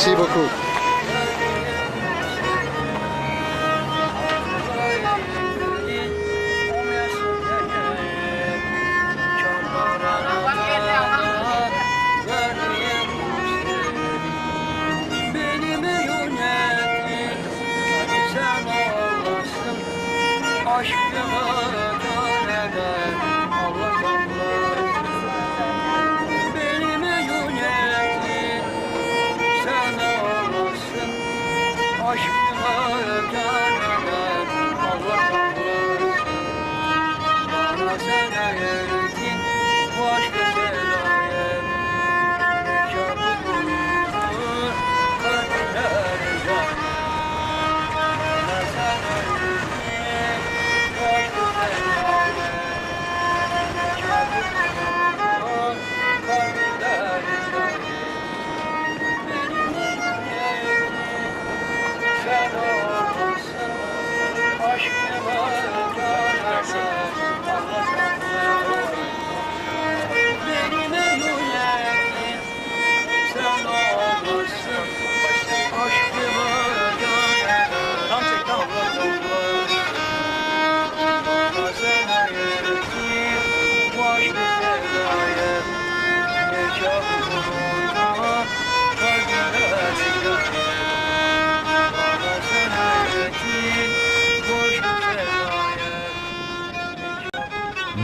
Merci beaucoup.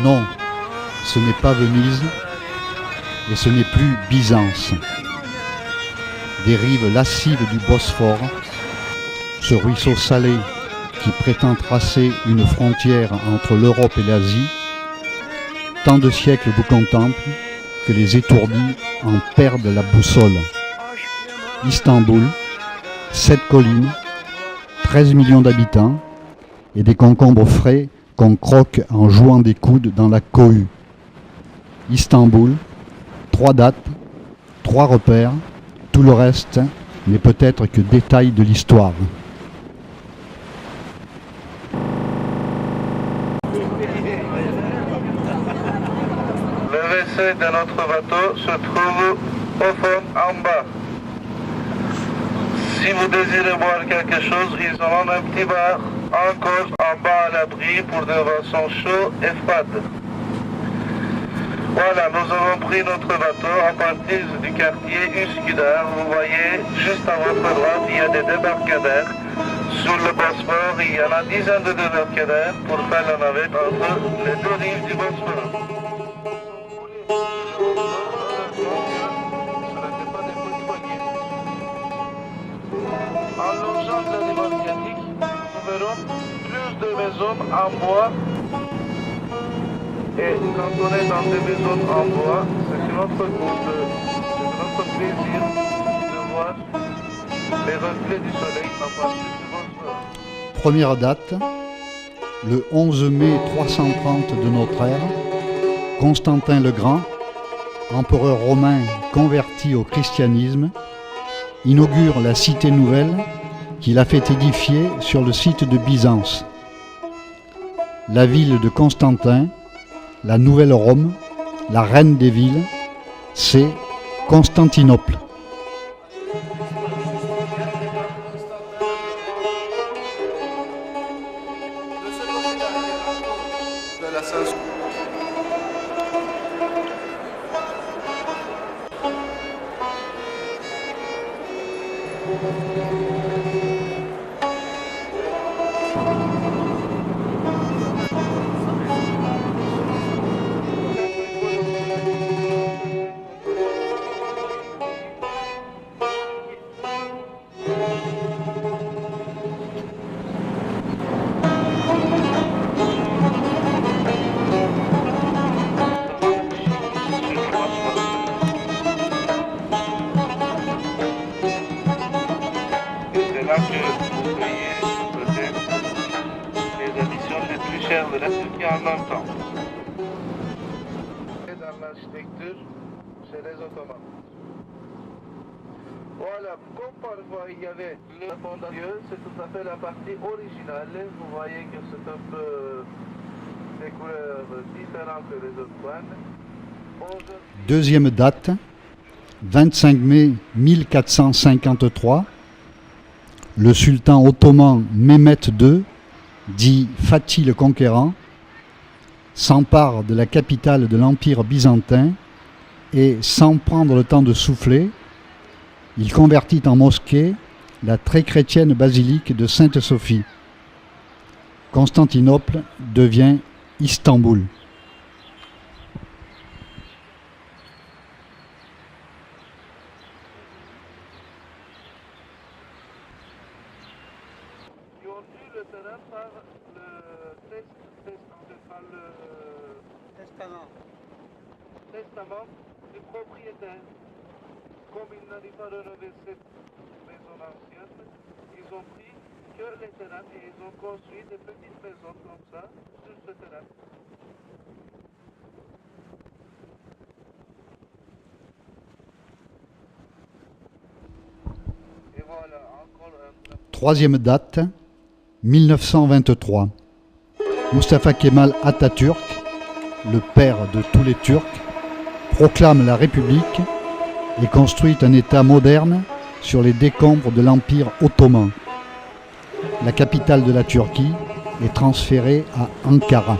Non, ce n'est pas Venise et ce n'est plus Byzance. Des rives lascives du Bosphore, ce ruisseau salé qui prétend tracer une frontière entre l'Europe et l'Asie, tant de siècles vous contemplent que les étourdis en perdent la boussole. Istanbul, 7 collines, 13 millions d'habitants et des concombres frais qu'on croque en jouant des coudes dans la cohue. Istanbul, 3 dates, 3 repères, tout le reste n'est peut-être que détail de l'histoire. Le WC de notre bateau se trouve au fond en bas. Si vous désirez boire quelque chose, ils ont un petit bar encore en bas à l'abri pour des boissons chaudes et froides. Voilà, nous avons pris notre bateau à partir du quartier Üsküdar. Vous voyez, juste à votre droite, il y a des débarcadères. Sur le Bosphore, il y en a dizaines de débarcadères pour faire la navette entre les deux rives du Bosphore. En longeant la rive asiatique, nous verrons plus de maisons en bois. Et quand on est dans des maisons en bois, c'est notre plaisir de voir les reflets du soleil à partir du Bosphore. Première date, le 11 mai 330 de notre ère, Constantin le Grand, empereur romain converti au christianisme, inaugure la cité nouvelle qu'il a fait édifier sur le site de Byzance. La ville de Constantin, la nouvelle Rome, la reine des villes, c'est Constantinople. de la Turquie en même temps. Et dans l'architecture, chez les Ottomans. Voilà, comme parfois il y avait le fondateur, c'est tout à fait la partie originale. Vous voyez que c'est un peu des couleurs différentes que les autres points. Deuxième date, 25 mai 1453, le sultan ottoman Mehmet II, dit Fatih le Conquérant, s'empare de la capitale de l'Empire byzantin et, sans prendre le temps de souffler, il convertit en mosquée la très chrétienne basilique de Sainte-Sophie. Constantinople devient Istanbul. Ils ont eu le terrain par le testament du propriétaire. Comme il n'arrive pas à relever cette maison ancienne, ils ont pris que les terrains et ils ont construit des petites maisons comme ça sur ce terrain. Et voilà, encore un... Troisième date, 1923. Mustafa Kemal Atatürk, le père de tous les Turcs, proclame la République et construit un État moderne sur les décombres de l'Empire ottoman. La capitale de la Turquie est transférée à Ankara.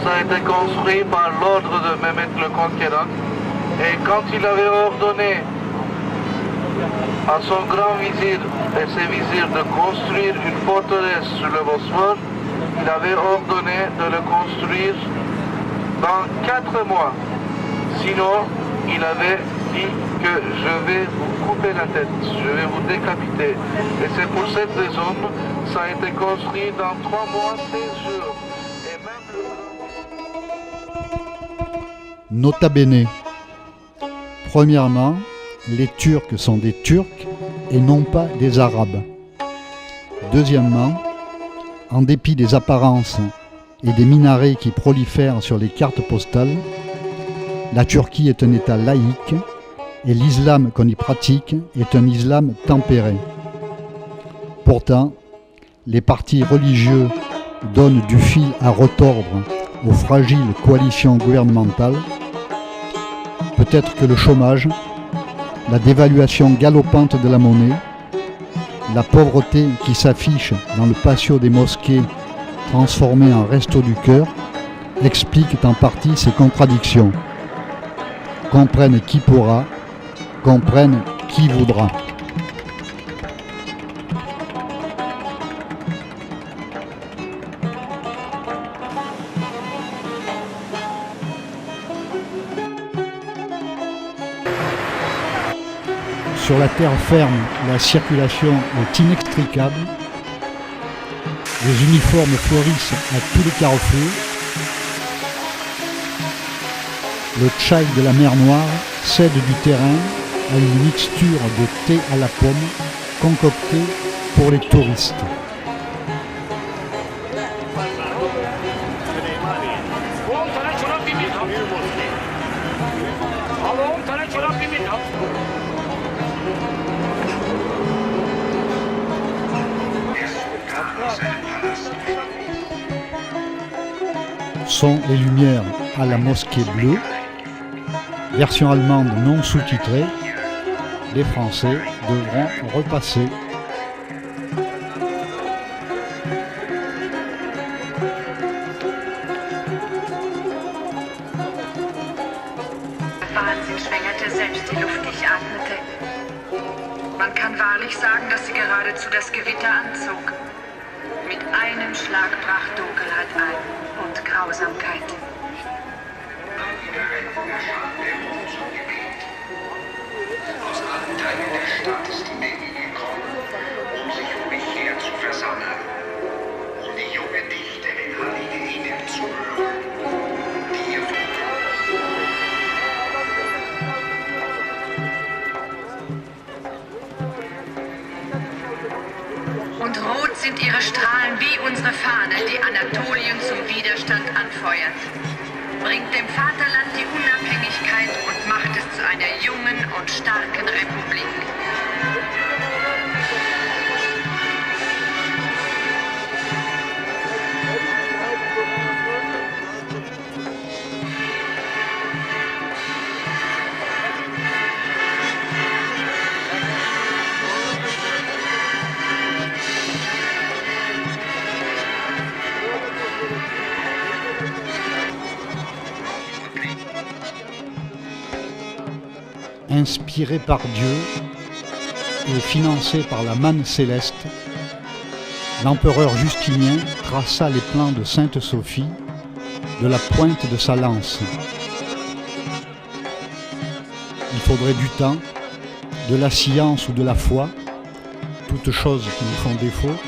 Ça a été construit par l'ordre de Mehmet le Conquérant. Et quand il avait ordonné à son grand vizir et ses vizirs de construire une forteresse sur le Bosphore, il avait ordonné de le construire dans 4 mois. Sinon, il avait dit que je vais vous couper la tête, je vais vous décapiter. Et c'est pour cette raison que ça a été construit dans 3 mois, 16 jours. Et même le... Nota bene. Premièrement, les Turcs sont des Turcs et non pas des Arabes. Deuxièmement, en dépit des apparences et des minarets qui prolifèrent sur les cartes postales, la Turquie est un État laïque et l'islam qu'on y pratique est un islam tempéré. Pourtant, les partis religieux donnent du fil à retordre aux fragiles coalitions gouvernementales. Peut-être que le chômage, la dévaluation galopante de la monnaie, la pauvreté qui s'affiche dans le patio des mosquées transformées en resto du cœur expliquent en partie ces contradictions. Comprenne qui pourra, comprenne qui voudra. Sur la terre ferme, la circulation est inextricable. Les uniformes fleurissent à tous les carrefours. Le tchaï de la mer Noire cède du terrain à une mixture de thé à la pomme concoctée pour les touristes. Sont les lumières à la mosquée bleue, version allemande non sous-titrée. Les Français devront repasser. Wahnsinn schwängerte selbst die Luft, die ich atmete. Man kann wahrlich sagen, dass sie geradezu das Gewitter anzog. Mit einem Schlag brach Dunkelheit ein und Grausamkeit. Aus allen Teilen der Stadt ist die Menge gekommen, um sich um mich her zu versammeln, um die junge Dichterin Halide Edip zu hören, die ihr sind ihre Strahlen wie unsere Fahne, die Anatolien zum Widerstand anfeuert. Bringt dem Vaterland die Unabhängigkeit und macht es zu einer jungen und starken Republik. Inspiré par Dieu et financé par la manne céleste, l'empereur Justinien traça les plans de Sainte-Sophie de la pointe de sa lance. Il faudrait du temps, de la science ou de la foi, toutes choses qui nous font défaut,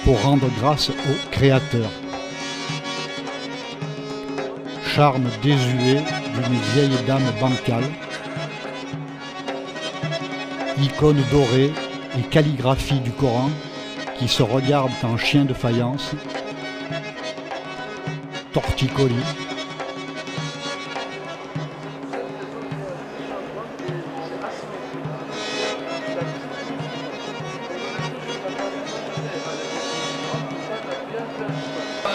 pour rendre grâce au Créateur. Charme désuet d'une vieille dame bancale, icône dorée et calligraphie du Coran qui se regardent en chien de faïence, torticolis,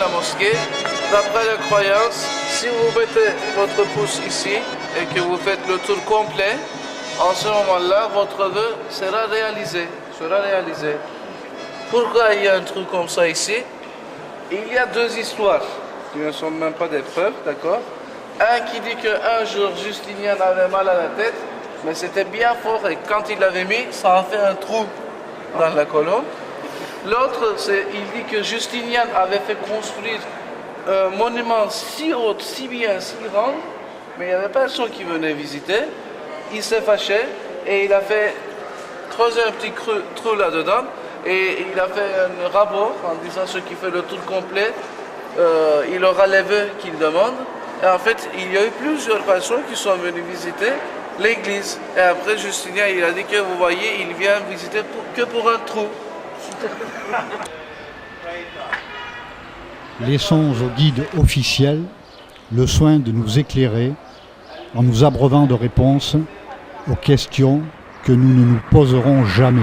la mosquée, d'après la croyance, si vous mettez votre pouce ici et que vous faites le tour complet, en ce moment-là, votre vœu sera réalisé. Pourquoi il y a un truc comme ça ici? Il y a deux histoires qui ne sont même pas des preuves, d'accord? Un qui dit qu'un jour Justinien avait mal à la tête, mais c'était bien fort et quand il l'avait mis, ça a fait un trou dans la colonne. L'autre, il dit que Justinien avait fait construire un monument si haut, si bien, si grand, mais il n'y avait personne qui venait visiter. Il s'est fâché et il a fait creuser un petit trou là-dedans et il a fait un rapport en disant ce qui fait le tour complet, il aura les vœux qu'il demande. Et en fait, il y a eu plusieurs personnes qui sont venues visiter l'église. Et après, Justinien, il a dit que vous voyez, il vient visiter que pour un trou. Laissons au guide officiel le soin de nous éclairer en nous abreuvant de réponses aux questions que nous ne nous poserons jamais.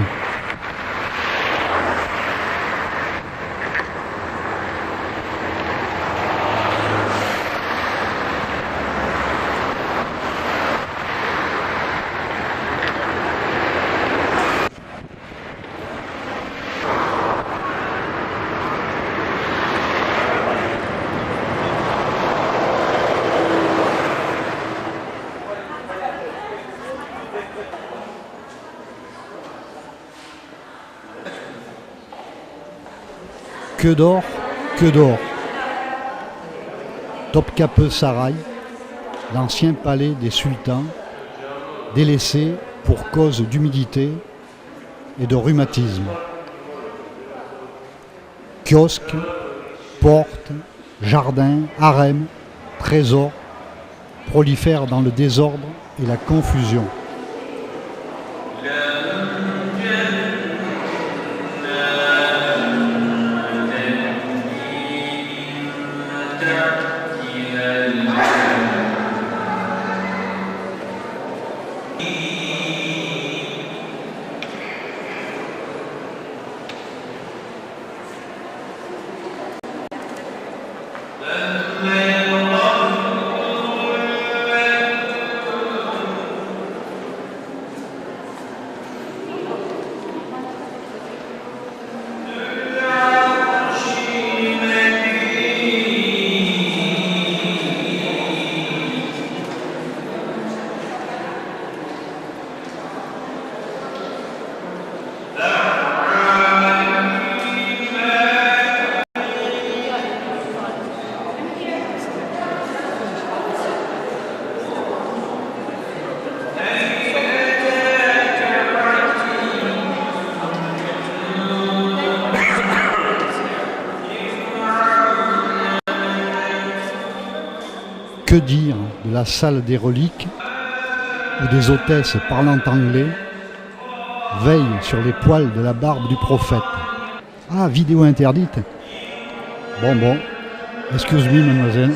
Que d'or, que d'or. Topkapı Saray, l'ancien palais des sultans, délaissé pour cause d'humidité et de rhumatisme. Kiosques, portes, jardins, harems, trésors prolifèrent dans le désordre et la confusion. Que dire de la salle des reliques où des hôtesses parlant anglais veillent sur les poils de la barbe du prophète? Ah, vidéo interdite. Bon. Excuse me, mademoiselle.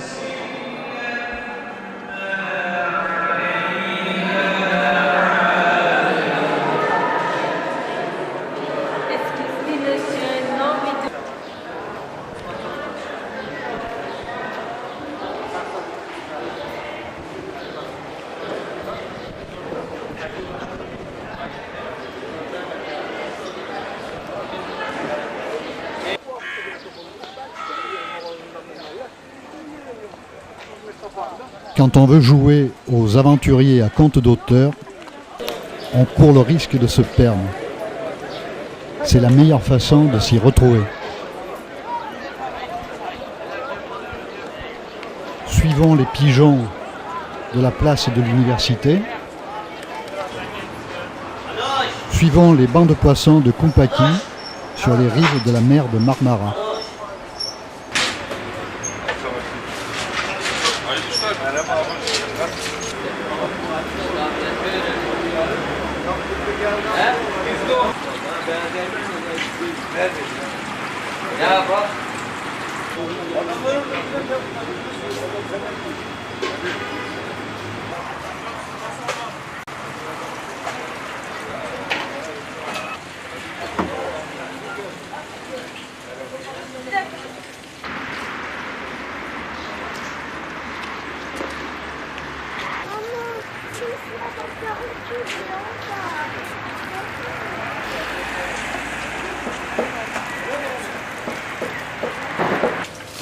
Excusez, monsieur, non, mais... Quand on veut jouer aux aventuriers à compte d'auteur, on court le risque de se perdre. C'est la meilleure façon de s'y retrouver. Suivons les pigeons de la place de l'université. Suivons les bancs de poissons de Kumpaki sur les rives de la mer de Marmara.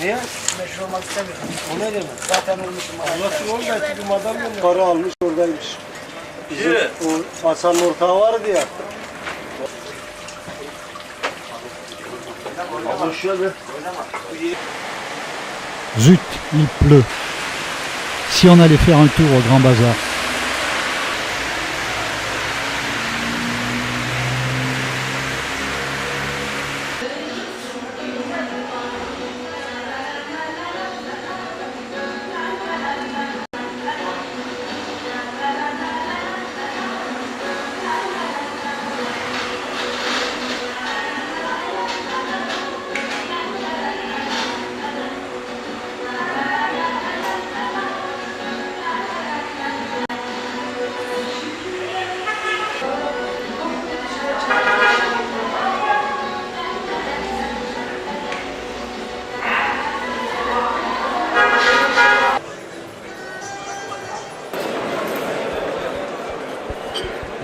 Niye? Meşhur olmak istemiyorum. O ne demek? Zaten olmuşum. Nasıl oldu? Çünkü madam gönderdi. Para almış oradaymış. Bizim o Hasan'ın ortağı vardı ya. Ama şöyle. Zut, il pleut. Si on allait faire un tour au Grand Bazar.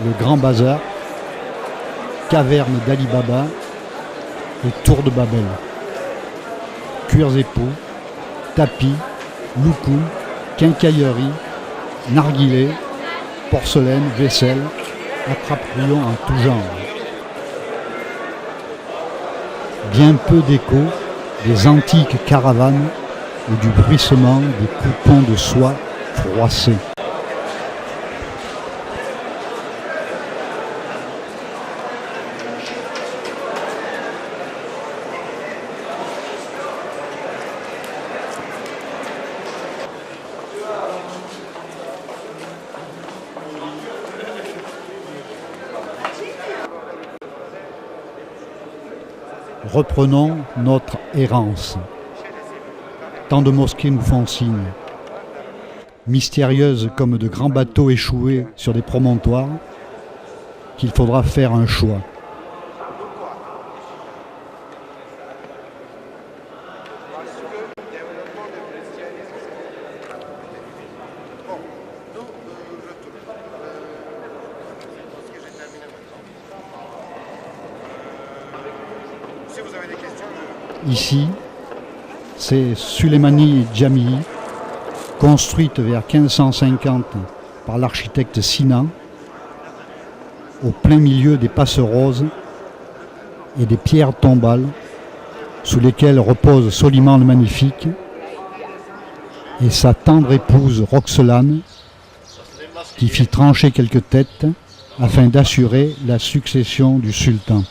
Le Grand Bazar, caverne d'Ali Baba et tour de Babel. Cuirs et peaux, tapis, loukoum, quincaillerie, narguilé, porcelaine, vaisselle, attrape-rayons en tout genre. Bien peu d'écho, des antiques caravanes et du bruissement des coupons de soie froissés. Reprenons notre errance. Tant de mosquées nous font signe. Mystérieuses comme de grands bateaux échoués sur des promontoires, qu'il faudra faire un choix. Ici, c'est Suleymani Jamii, construite vers 1550 par l'architecte Sinan, au plein milieu des passeroses et des pierres tombales sous lesquelles repose Soliman le Magnifique et sa tendre épouse Roxelane, qui fit trancher quelques têtes afin d'assurer la succession du sultan.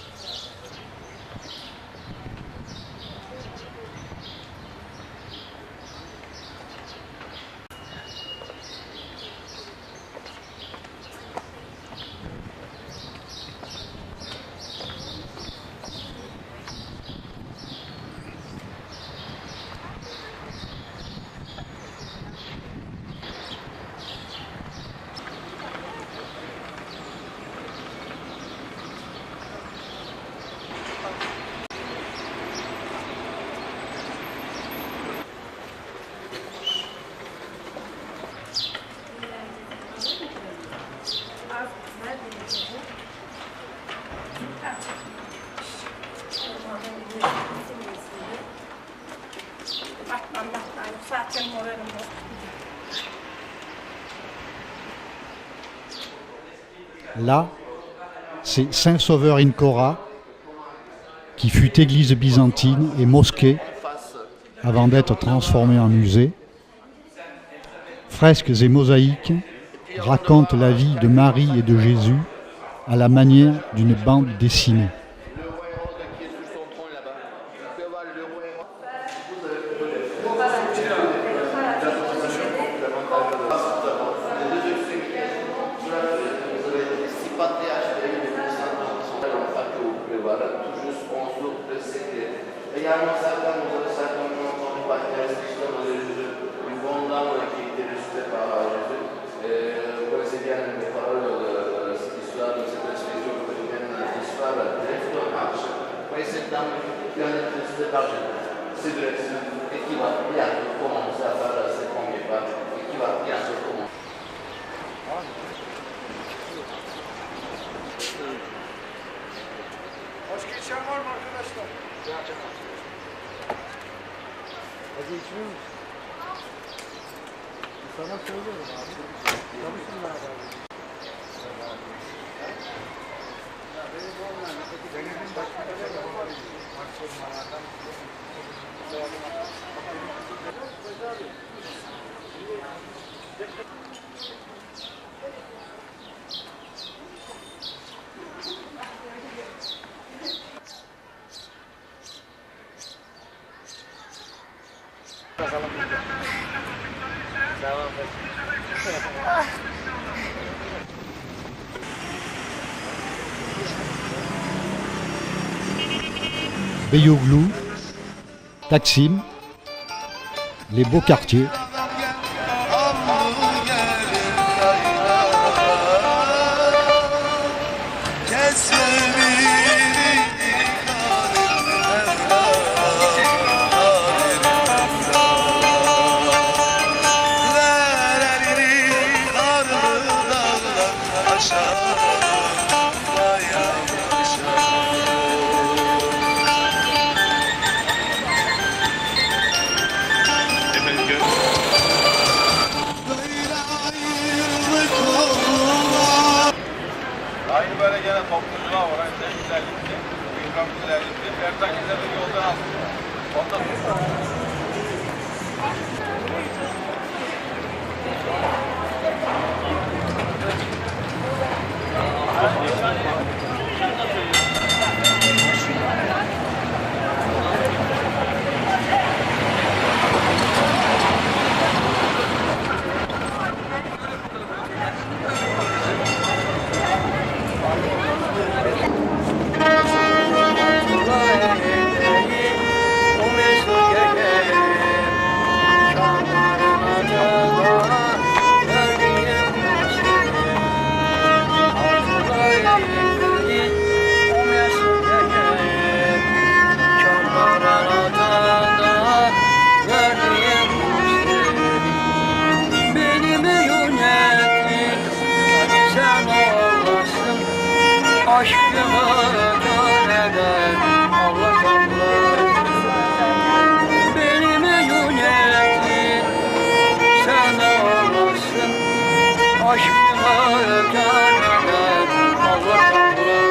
Là, c'est Saint-Sauveur in Cora, qui fut église byzantine et mosquée avant d'être transformée en musée. Fresques et mosaïques racontent la vie de Marie et de Jésus à la manière d'une bande dessinée. Başka içen var mı arkadaşlar? Hadi içmiyor musun? Sana söylüyorum abi. Çalışsınlar abi. Benim başka bir şey var. Maksimumlardan. Beyoğlu, Taksim, les beaux quartiers. Aynı böyle gene toplucular var. Aynı güzel gitti. İlkan güzel gitti. Ertan güzel bir yoldan aldı. Ondan aşkımı göreden Allah'ım benim yönetin sen olasın aşkımı göreden Allah'ım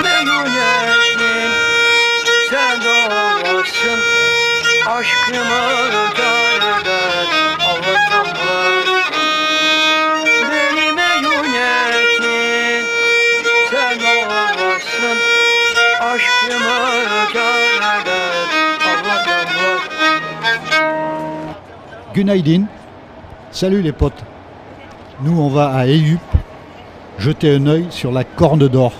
benim yönetin sen olasın aşkımı göreden Allah'ım benim yönetin sen olasın aşkımı göreden Allah'ım. Günaydin. Salut les potes. Nous on va à Eyüp jeter un œil sur la Corne d'Or.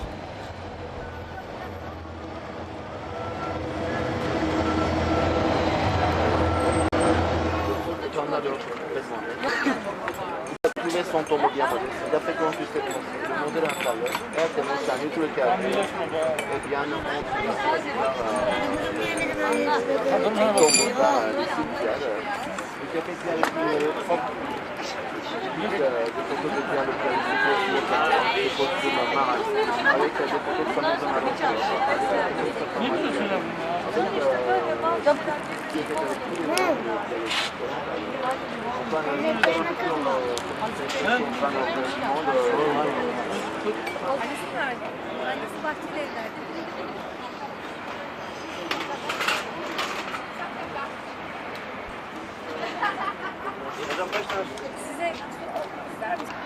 Sont tombés bien modestes. D'après qu'on puisse être le modèle inférieur, et c'est mon salut tout le cas. Et bien, on tombe par le cimetière. Il y a quelqu'un avec une propre de photos de bien le planifié, des photos de ma marque, avec des photos de sa maison à l'entrée. tut. Annesi nerede? Annesi bahçeli evlerde. Size ister misiniz?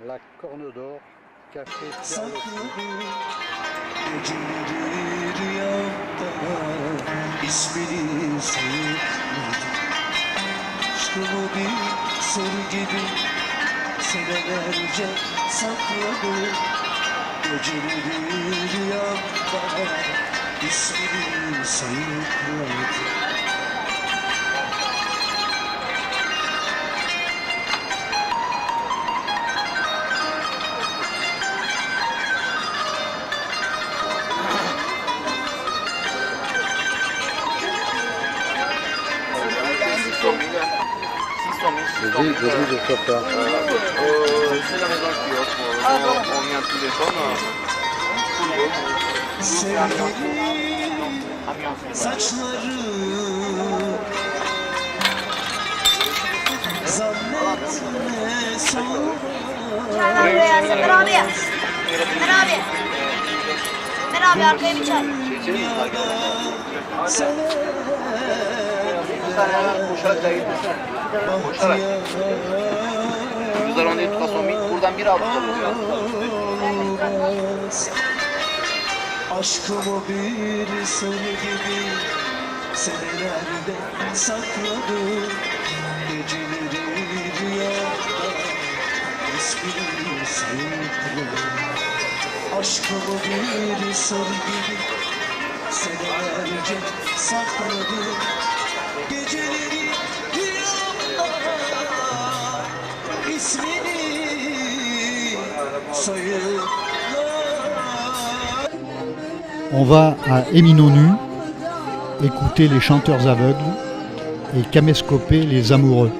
La Corne d'Or, café Geceleri rüyamda ismini sayıkladım. Aşkımı bir sır gibi senelerce sakladım. Geceleri rüyamda ismini sayıkladım. Vas-y, de faire ça. C'est la maison qui offre. On vient tous les temps. Sevgilim saçları zannetme sonra. Ömer abi. Ömer abi. Ömer abi arkaya bir çay. Nous allons dire 300 000. Buradan bir aldık da buluyor. Aşkımı bir sır gibi senelerde sakladım. Geceleri rüyamda ismini sayıkladım. Aşkımı bir sır gibi senelerce sakladım. Geceleri rüyamda ismini sayıkladım. On va à Éminonu écouter les chanteurs aveugles et caméscoper les amoureux.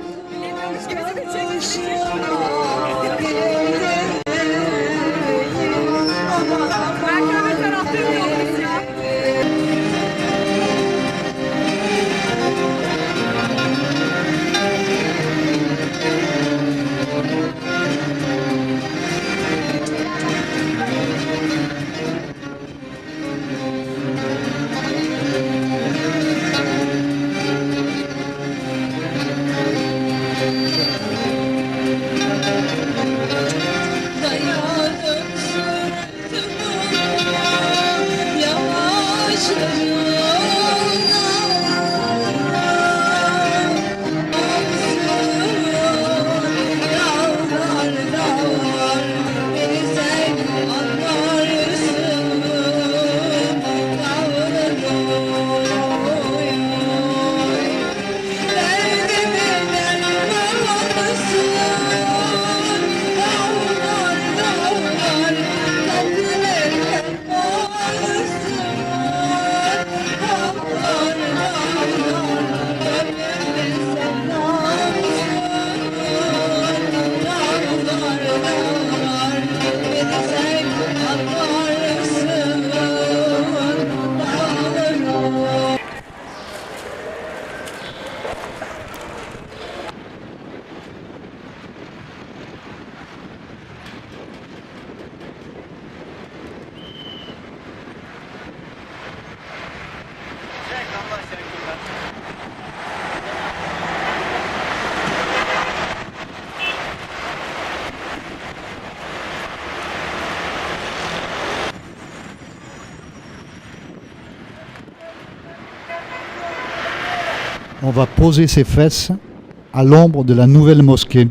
On va poser ses fesses à l'ombre de la nouvelle mosquée.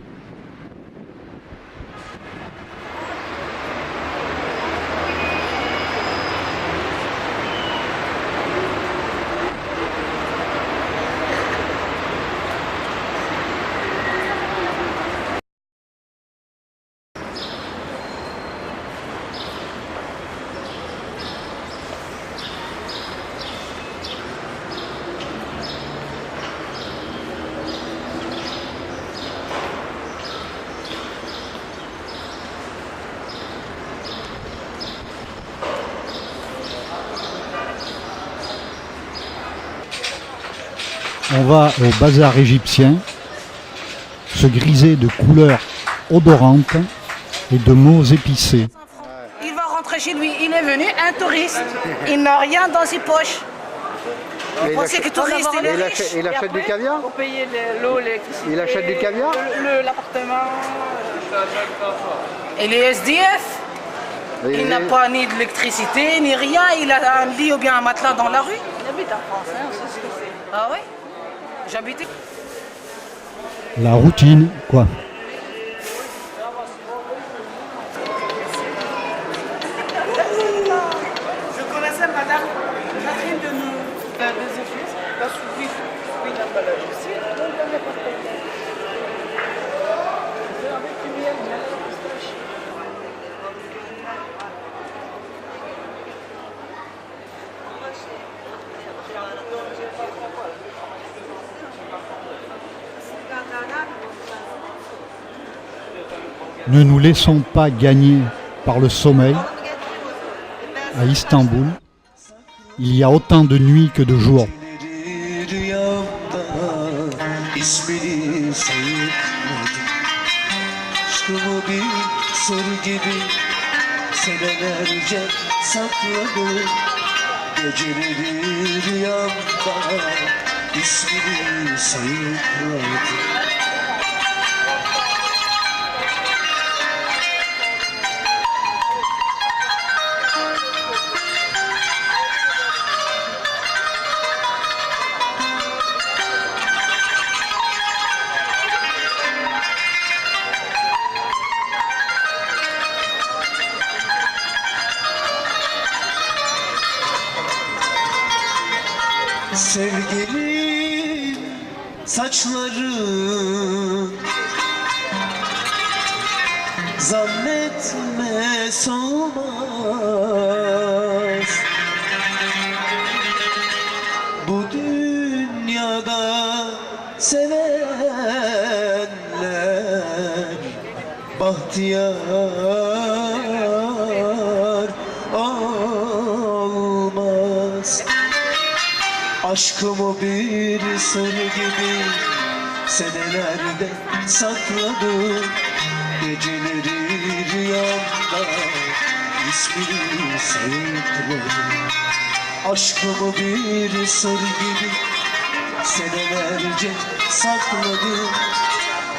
on va au bazar égyptien se griser de couleurs odorantes et de mots épicés. Il va rentrer chez lui, il est venu, un touriste, il n'a rien dans ses poches. Vous pensez que touriste, il est riche. Il achète du caviar? Pour payer l'eau, l'électricité. Il achète du caviar? L'appartement. Et les SDF, il n'a pas ni d'électricité, ni rien, il a un lit ou bien un matelas dans la rue. Il habite en France, hein, on sait ce que c'est. Ah oui? J'habitais. La routine, quoi. Je connaissais madame Catherine de nous, des églises, la suivi, oui, n'a pas la justice, donc il n'y avait pas de problème. Avec du miel, la pistache. Ne nous laissons pas gagner par le sommeil. À Istanbul, il y a autant de nuits que de jours. Rüyamda ismini sayıkladım. Aşkımı bir sır gibi senelerce sakladım. Geceleri rüyamda ismini sayıkladım. Sevgilim saçların zannetme solmaz. Bu dünyada sevenler bahtiyar olmaz. Aşkımı bir sır gibi senelerde sakladım. Geceleri rüyamda ismini sayıkladım. Aşkımı bir sır gibi senelerce sakladım.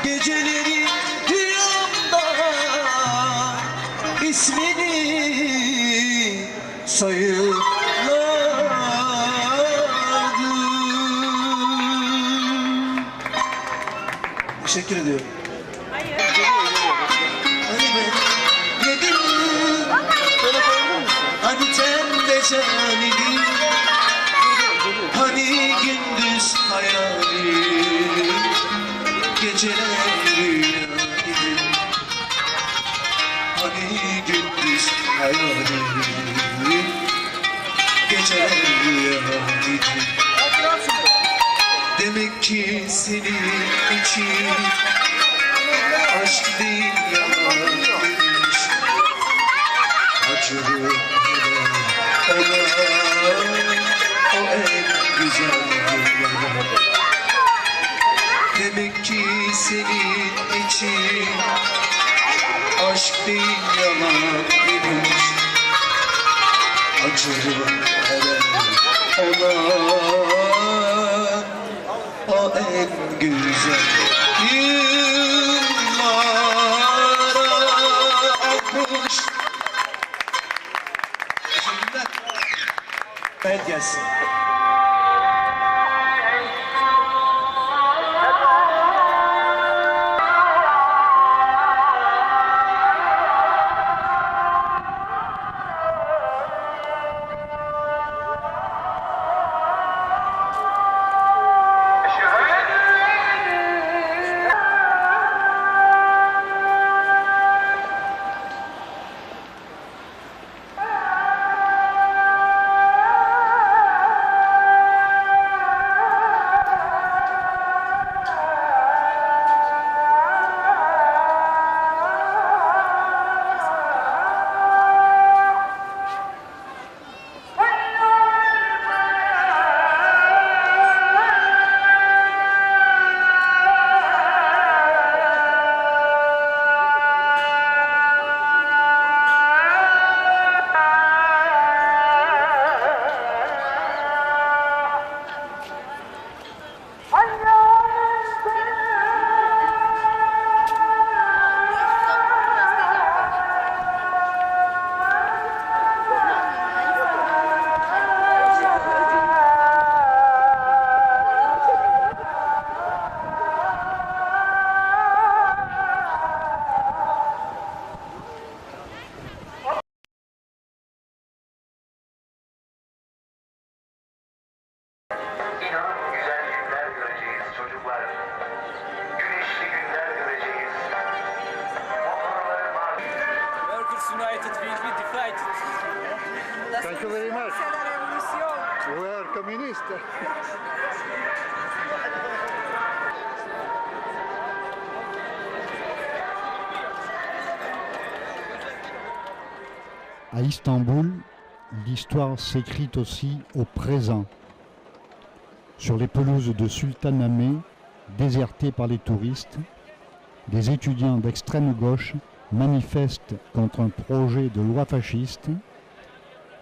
Geceleri rüyamda ismini sayıkladım. Teşekkür ediyorum. Hayır. Hani ben yedim. Hani tende canini. Hani gündüz hayali. Geceler rüya idi. Hani gündüz hayali. Geceler rüya idi. Demek ki senin için aşk değil yalanmış. Acılı olan o en güzel yalan. Demek ki senin için aşk değil yalanmış. Acılı olan o en güzel yıllara akmış. Teşekkürler. Evet gelsin. United will be divided. Thank you very much. C'est la révolution. We are communist. À Istanbul, l'histoire s'écrit aussi au présent. Sur les pelouses de Sultanahmet, désertées par les touristes, des étudiants d'extrême gauche manifestent contre un projet de loi fasciste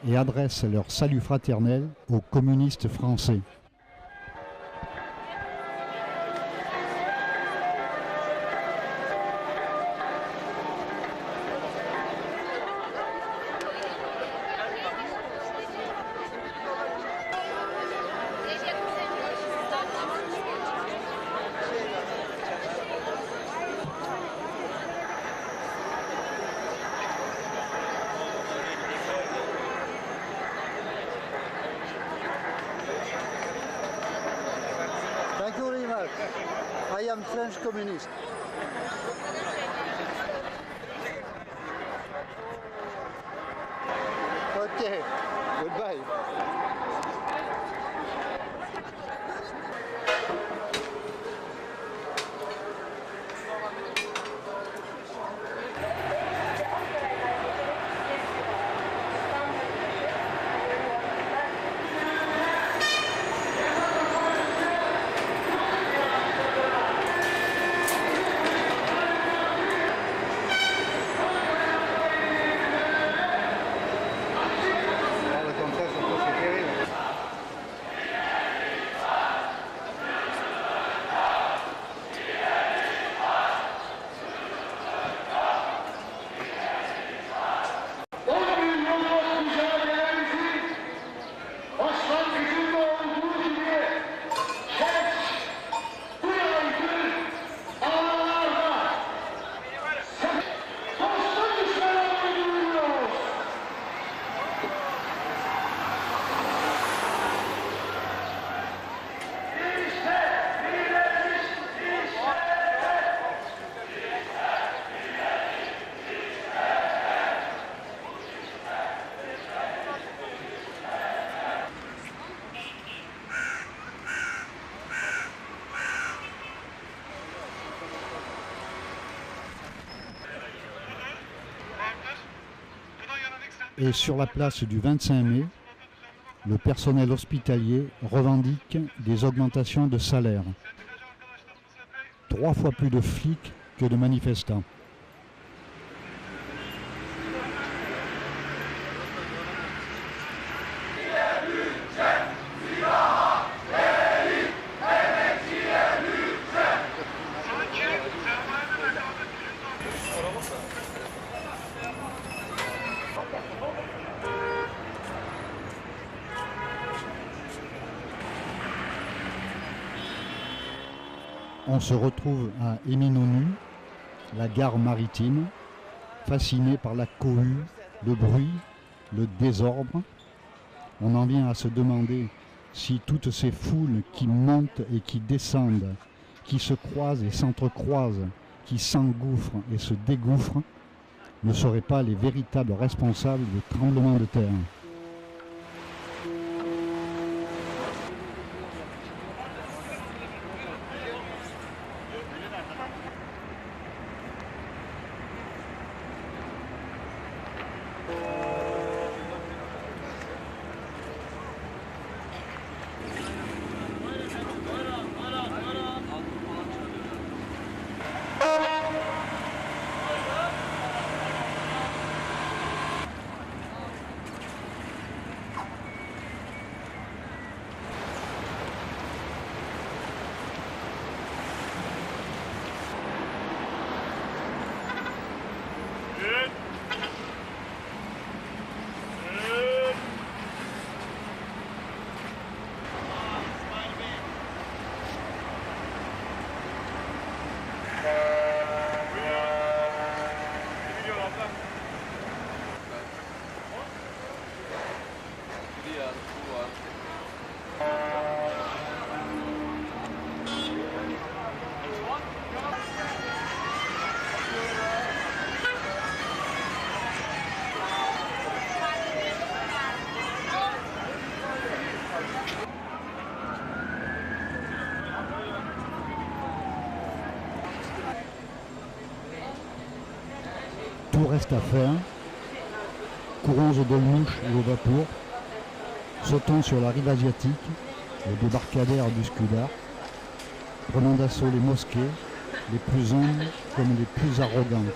et adressent leur salut fraternel aux communistes français. Thank you very much. I am French communist. Okay, goodbye. Et sur la place du 25 mai, le personnel hospitalier revendique des augmentations de salaire. 3 fois plus de flics que de manifestants. On se retrouve à Eminönü, la gare maritime, fasciné par la cohue, le bruit, le désordre. On en vient à se demander si toutes ces foules qui montent et qui descendent, qui se croisent et s'entrecroisent, qui s'engouffrent et se dégouffrent, ne seraient pas les véritables responsables des tremblements de terre. Tout reste à faire. Courons au dolmouche et au Vapour. Sautons sur la rive asiatique, le débarcadère du Skudar. Prenons d'assaut les mosquées, les plus humbles comme les plus arrogantes.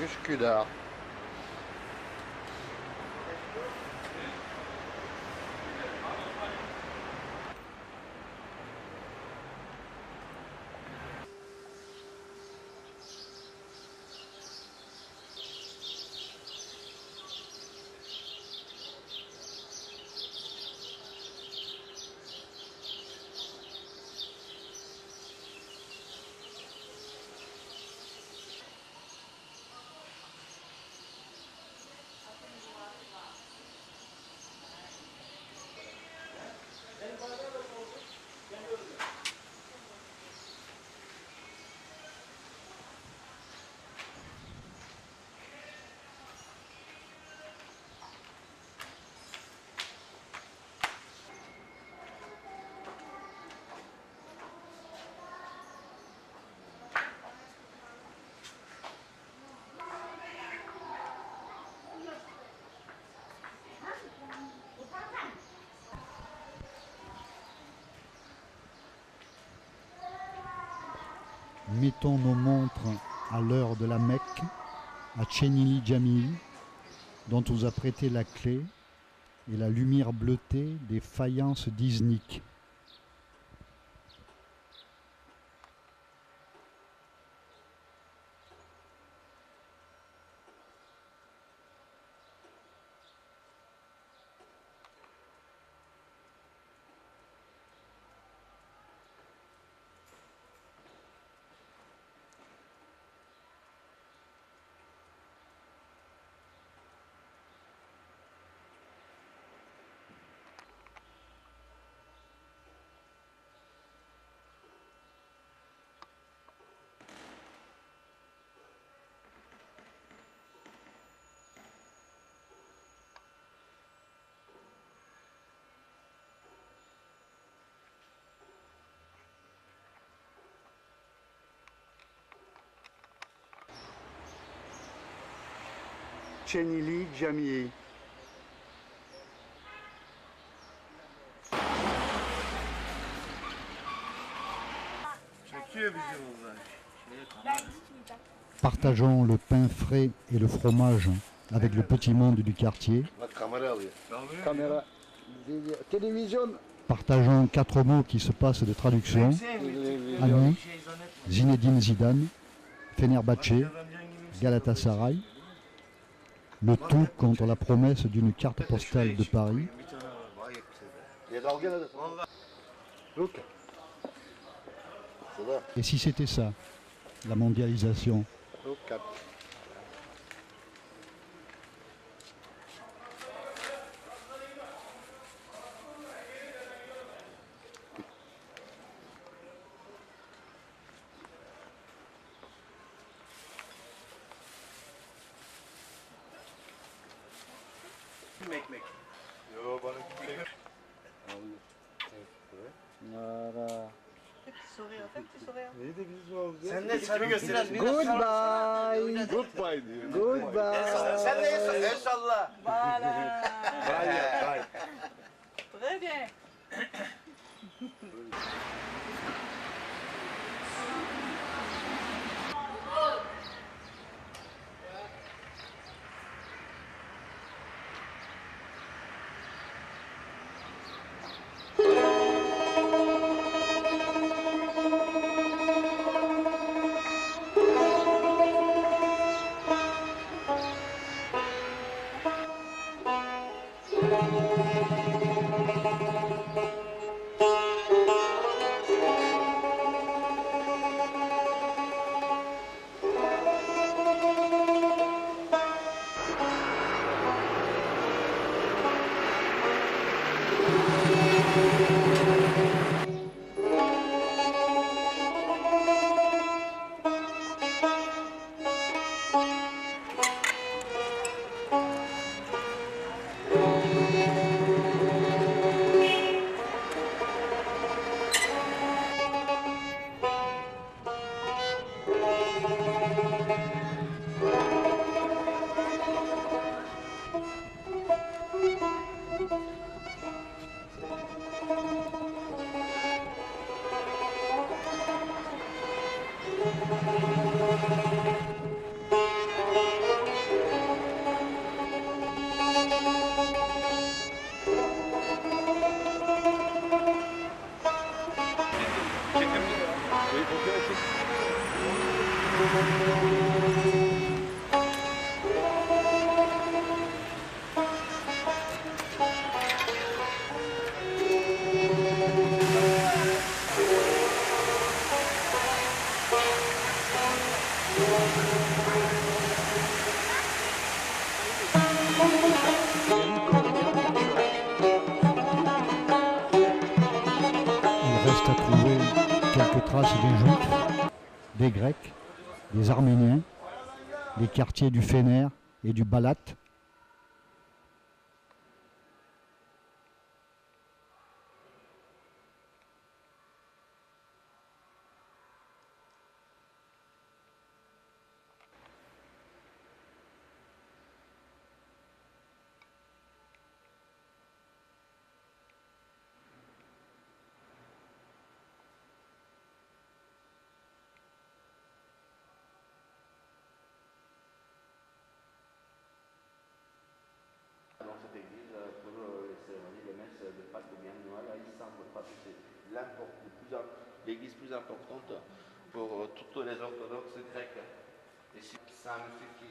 Üsküdar. Mettons nos montres à l'heure de la Mecque, à Chenili Jamii, dont vous a prêté la clé et la lumière bleutée des faïences d'Iznik. Chenili Jamii. Partageons le pain frais et le fromage avec le petit monde du quartier. Partageons 4 mots qui se passent de traduction. Ami, Zinedine Zidane, Fenerbahçe, Galatasaray. Le tout contre la promesse d'une carte postale de Paris. Et si c'était ça, la mondialisation? Sen de sarı gösterelim. Goodbye. Goodbye diyor. Goodbye. Sen de el salla. Voilà. Bye. Très bien. Il reste à trouver quelques traces des Juifs, des Grecs, des Arméniens, des quartiers du Féner et du Balat. Dans cette église, pour les cérémonies de messe de Pâques ou bien de Noël, il semble pas que c'est l'église plus importante pour tous les orthodoxes grecs. Et c'est un monsieur qui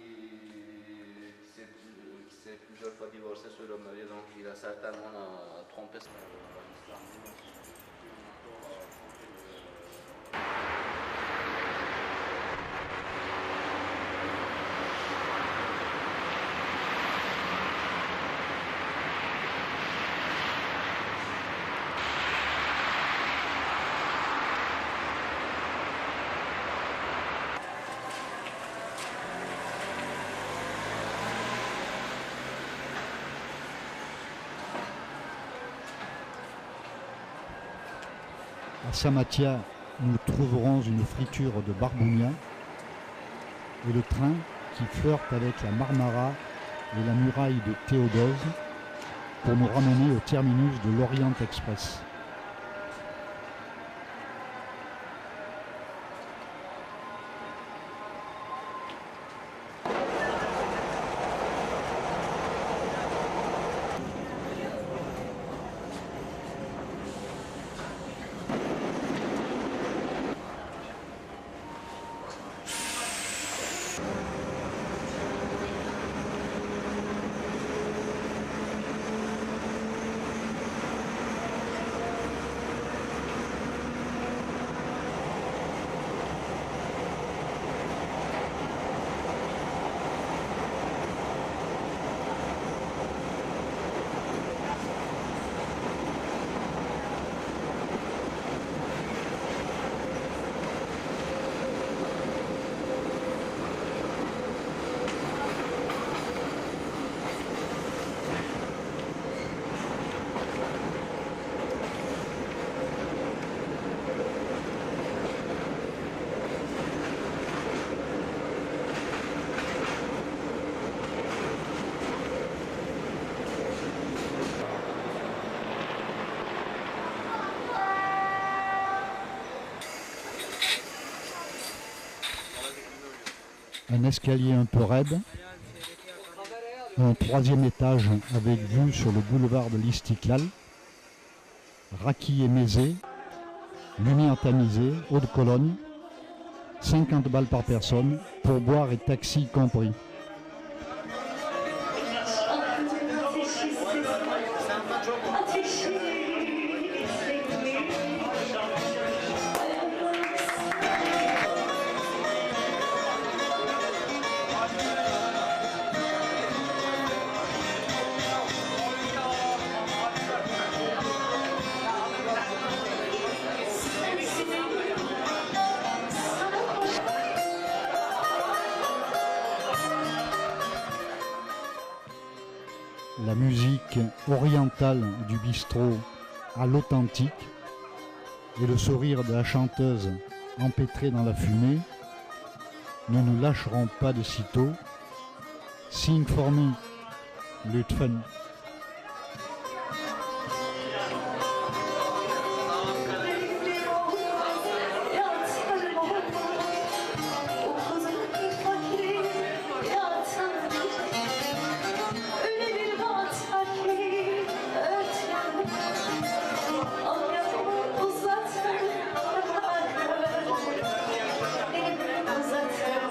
s'est plusieurs fois divorcé sur le marié, donc il a certainement trompé son islam. À Samathia, nous trouverons une friture de Barbounia et le train qui flirte avec la Marmara et la muraille de Théodose pour nous ramener au terminus de l'Orient Express. Un escalier un peu raide, un troisième étage avec vue sur le boulevard de l'Istiklal, Raki et Mézé, lumière tamisée, eau de Cologne, 50 balles par personne, pourboire et taxi compris. La musique orientale du bistrot à l'authentique et le sourire de la chanteuse empêtrée dans la fumée ne nous lâcheront pas de sitôt. Sing for me, Lütfen. Uzatır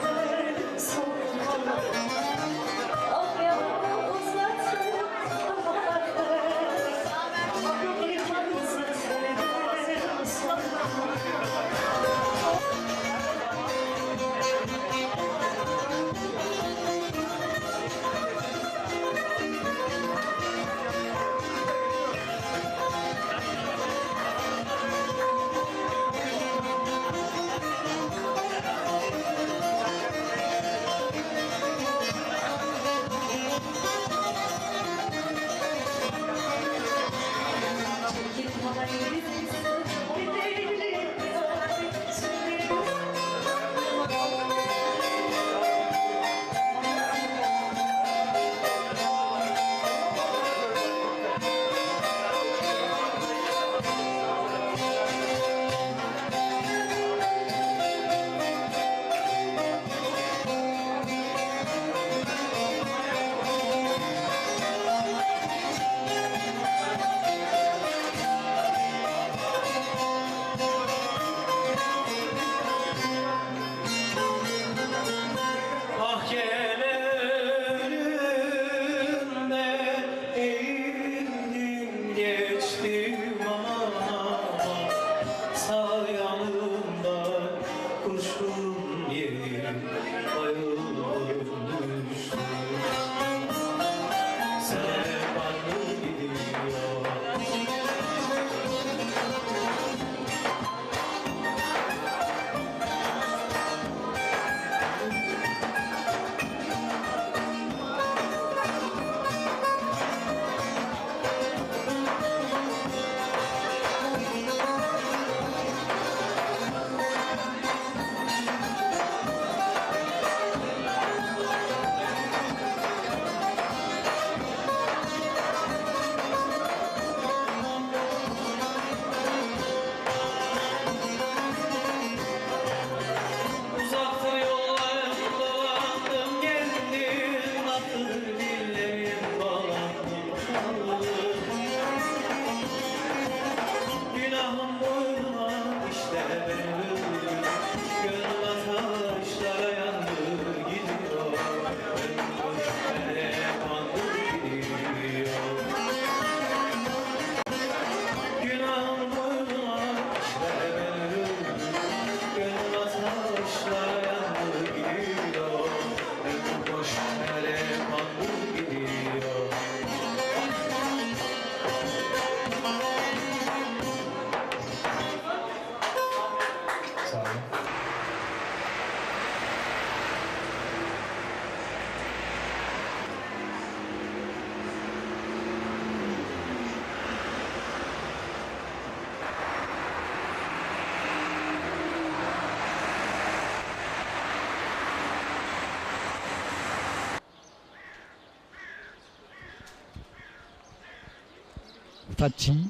Fatih,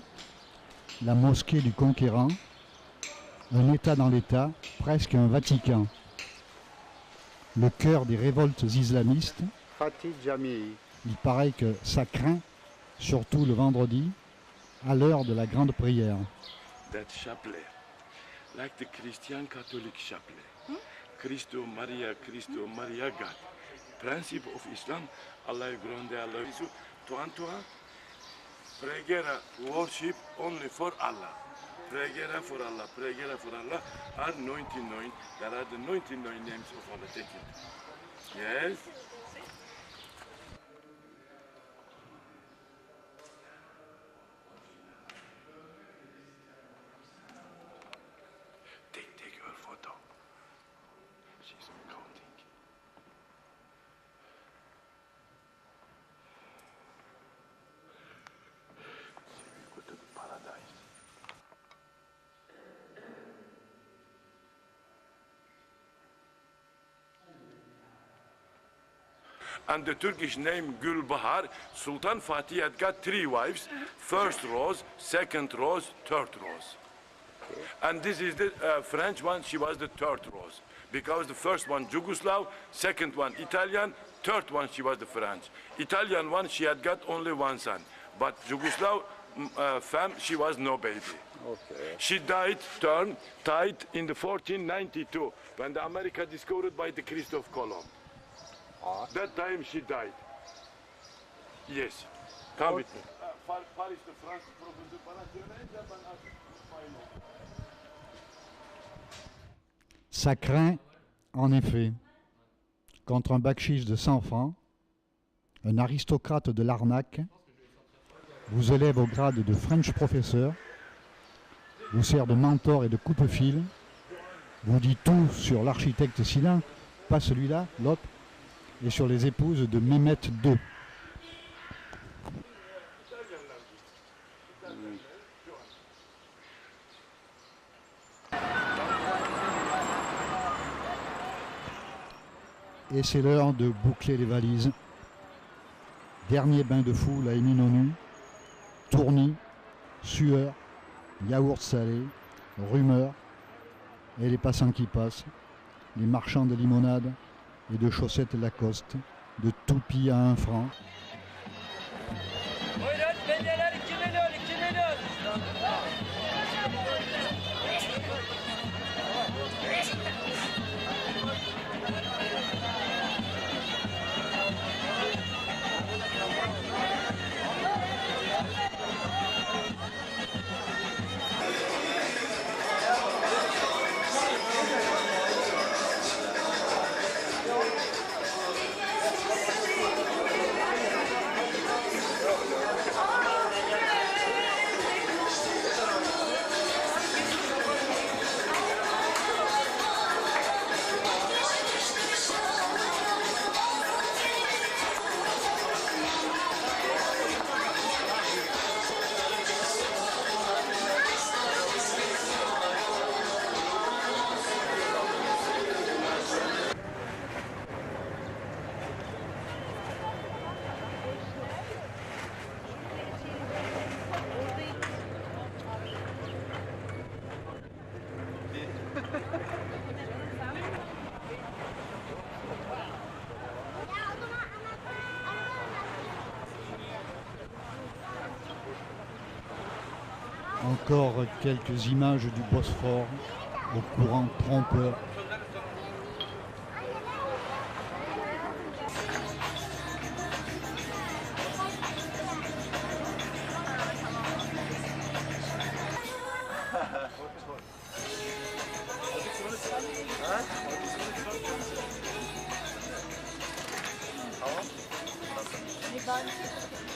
la mosquée du conquérant, un État dans l'État, presque un Vatican. Le cœur des révoltes islamistes. Fatih Jamii. Il paraît que ça craint, surtout le vendredi, à l'heure de la grande prière. That chapelet, like the Christian Catholic chapelet. Christo Maria God. Principe of Islam, Allah grande, Allah Isu, toi, pregera worship only for Allah. Pregera for Allah are 99. There are the 99 names of Allah. Take it. Yes. Take her photo. She's counting. She will go to the paradise. And the Turkish name Gülbahar, Sultan Fatih had got 3 wives. First rose, second rose, third rose. And this is the French one, she was the third rose. Because the first one Yugoslav, second one Italian, third one she was the French. Italian one, she had got only 1 son. But Yugoslav femme, she was no baby. Okay. She died in the 1492 when the America discovered by the Christopher Columb. That time she died. Yes. Come with me. Paris de France proposé par Ça craint, en effet, contre un bakchich de 100 francs, un aristocrate de l'arnaque vous élève au grade de French professeur, vous sert de mentor et de coupe-fil, vous dit tout sur l'architecte Silin, pas celui-là, l'autre, et sur les épouses de Mehmet II. Et c'est l'heure de boucler les valises. Dernier bain de foule à Éminonu, tournis, sueur, yaourt salé, rumeur, et les passants qui passent, les marchands de limonade et de chaussettes Lacoste, de toupies à 1 franc. Encore quelques images du Bosphore au courant trompeur.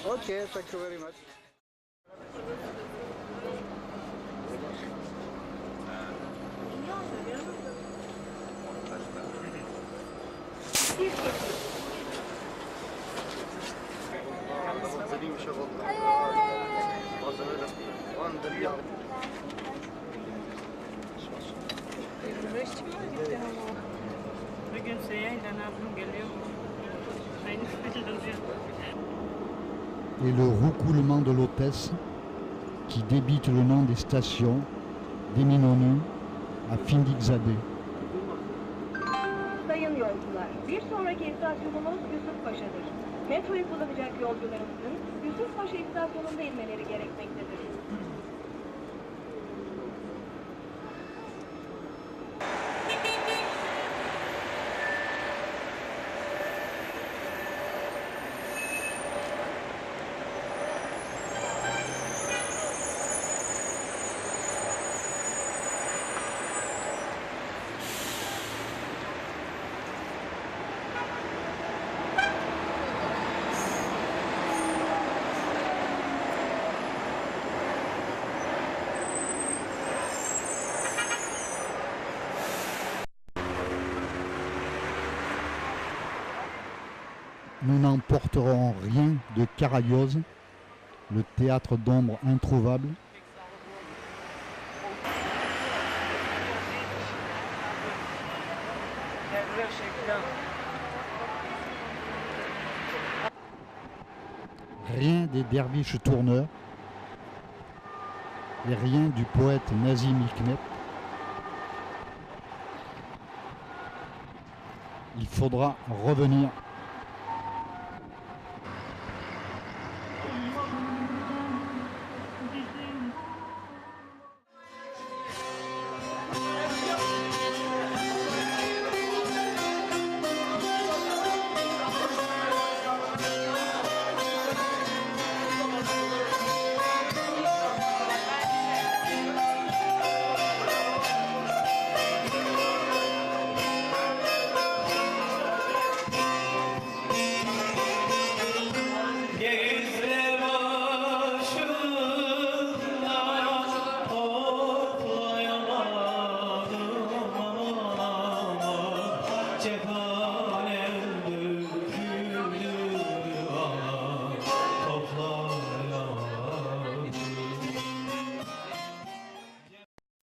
Okay, thank you very much. Et le roucoulement de l'hôtesse qui débite le nom des stations d'Eminönü à Findikzade. Sayın yolcular, bir sonraki istasyonumuz Yusufpaşa'dır. Metroyu kullanacak yolcularımızın Yusufpaşa istasyonunda inmeleri gerekmektedir. Nous n'emporterons rien de Karagöz, le théâtre d'ombre introuvable. Rien des derviches tourneurs et rien du poète Nazım Hikmet. Il faudra revenir